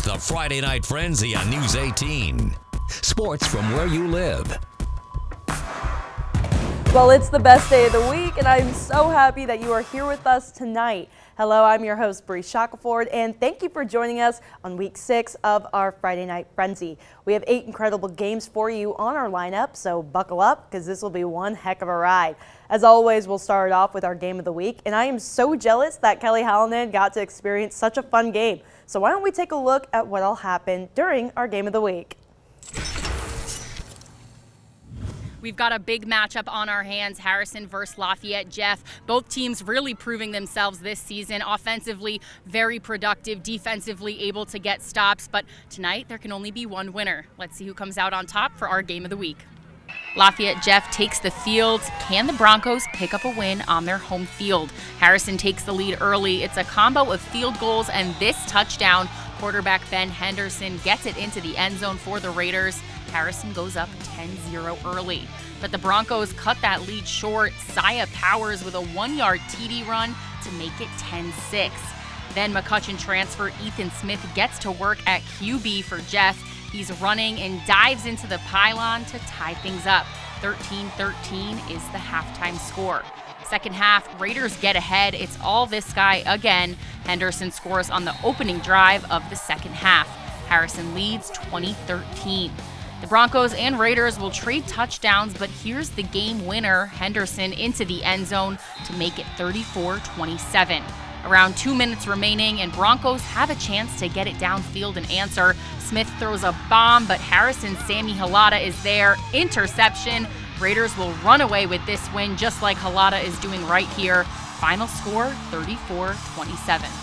the Friday Night Frenzy on News 18. Sports from where you live. Well, it's the best day of the week, and I'm so happy that you are here with us tonight. Hello, I'm your host, Bree Shackelford, and thank you for joining us on week 6 of our Friday Night Frenzy. We have 8 incredible games for you on our lineup, so buckle up because this will be one heck of a ride. As always, we'll start off with our game of the week, and I am so jealous that Kelly Hallinan got to experience such a fun game. So why don't we take a look at what all happened during our game of the week. We've got a big matchup on our hands, Harrison versus Lafayette. Jeff, both teams really proving themselves this season. Offensively, very productive. Defensively, able to get stops. But tonight, there can only be one winner. Let's see who comes out on top for our game of the week. Lafayette Jeff takes the field. Can the Broncos pick up a win on their home field? Harrison takes the lead early. It's a combo of field goals and this touchdown. Quarterback Ben Henderson gets it into the end zone for the Raiders. Harrison goes up 10-0 early. But the Broncos cut that lead short. Saya Powers with a 1-yard TD run to make it 10-6. Then McCutcheon transfer Ethan Smith gets to work at QB for Jeff. He's running and dives into the pylon to tie things up. 13-13 is the halftime score. Second half, Raiders get ahead. It's all this guy again. Henderson scores on the opening drive of the second half. Harrison leads 20-13. The Broncos and Raiders will trade touchdowns, but here's the game winner, Henderson, into the end zone to make it 34-27. Around 2 minutes remaining, and Broncos have a chance to get it downfield and answer. Smith throws a bomb, but Harrison's Sammy Halata is there. Interception. Raiders will run away with this win, just like Halata is doing right here. Final score, 34-27.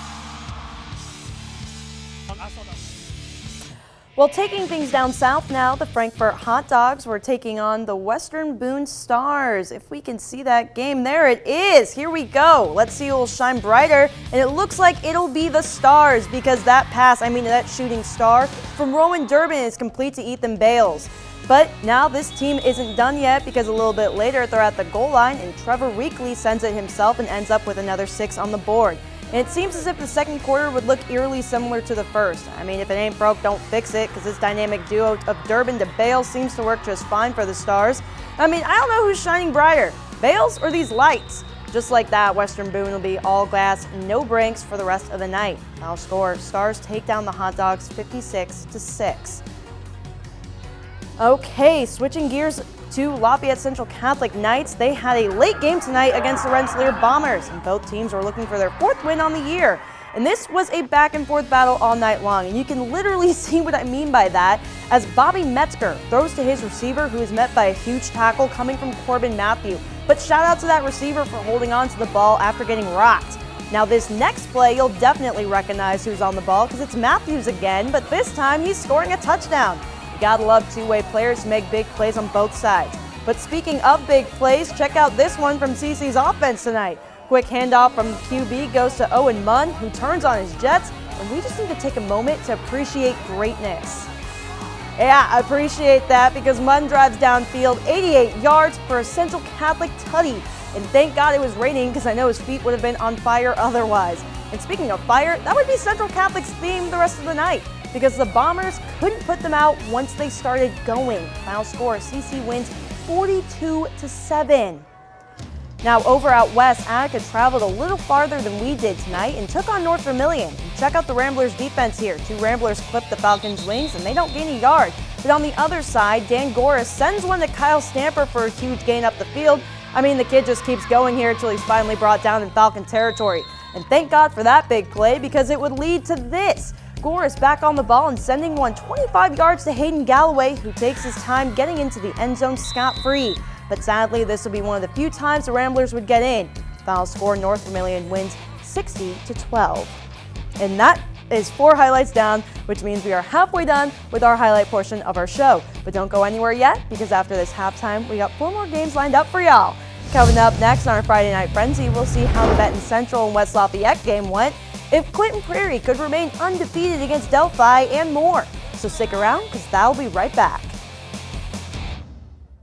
Well, taking things down south now, the Frankfurt Hot Dogs were taking on the Western Boone Stars. If we can see that game, there it is. Here we go. Let's see who will shine brighter. And it looks like it'll be the Stars because that that shooting star from Rowan Durbin is complete to Ethan Bales. But now this team isn't done yet because a little bit later they're at the goal line and Trevor Weekley sends it himself and ends up with another 6 on the board. And it seems as if the second quarter would look eerily similar to the first. I mean, if it ain't broke, don't fix it, because this dynamic duo of Durbin to Bales seems to work just fine for the Stars. I mean, I don't know who's shining brighter, Bales or these lights. Just like that, Western Boone will be all glass, no breaks for the rest of the night. Final score, Stars take down the Hot Dogs 56-6. Okay, switching gears to Lafayette Central Catholic Knights. They had a late game tonight against the Rensselaer Bombers, and both teams were looking for their 4th win on the year. And this was a back-and-forth battle all night long, and you can literally see what I mean by that as Bobby Metzger throws to his receiver, who is met by a huge tackle coming from Corbin Matthew. But shout out to that receiver for holding on to the ball after getting rocked. Now this next play, you'll definitely recognize who's on the ball because it's Matthews again, but this time he's scoring a touchdown. You gotta love two-way players to make big plays on both sides. But speaking of big plays, check out this one from CC's offense tonight. Quick handoff from QB goes to Owen Munn, who turns on his Jets, and we just need to take a moment to appreciate greatness. Yeah, I appreciate that because Munn drives downfield 88 yards for a Central Catholic tutty. And thank God it was raining because I know his feet would have been on fire otherwise. And speaking of fire, that would be Central Catholic's theme the rest of the night because the Bombers couldn't put them out once they started going. Final score, CC wins 42-7. Now over out west, Attica traveled a little farther than we did tonight and took on North Vermilion. And check out the Ramblers defense here. 2 Ramblers clip the Falcons' wings and they don't gain a yard. But on the other side, Dan Goris sends one to Kyle Stamper for a huge gain up the field. I mean, the kid just keeps going here until he's finally brought down in Falcon territory. And thank God for that big play because it would lead to this. Goris back on the ball and sending one 25 yards to Hayden Galloway, who takes his time getting into the end zone scot-free. But sadly, this will be one of the few times the Ramblers would get in. Final score, North Vermilion wins 60-12. And that is 4 highlights down, which means we are halfway done with our highlight portion of our show. But don't go anywhere yet, because after this halftime, we got 4 more games lined up for y'all. Coming up next on our Friday Night Frenzy, we'll see how the Benton Central and West Lafayette game went, if Clinton Prairie could remain undefeated against Delphi, and more. So stick around, because that'll be right back.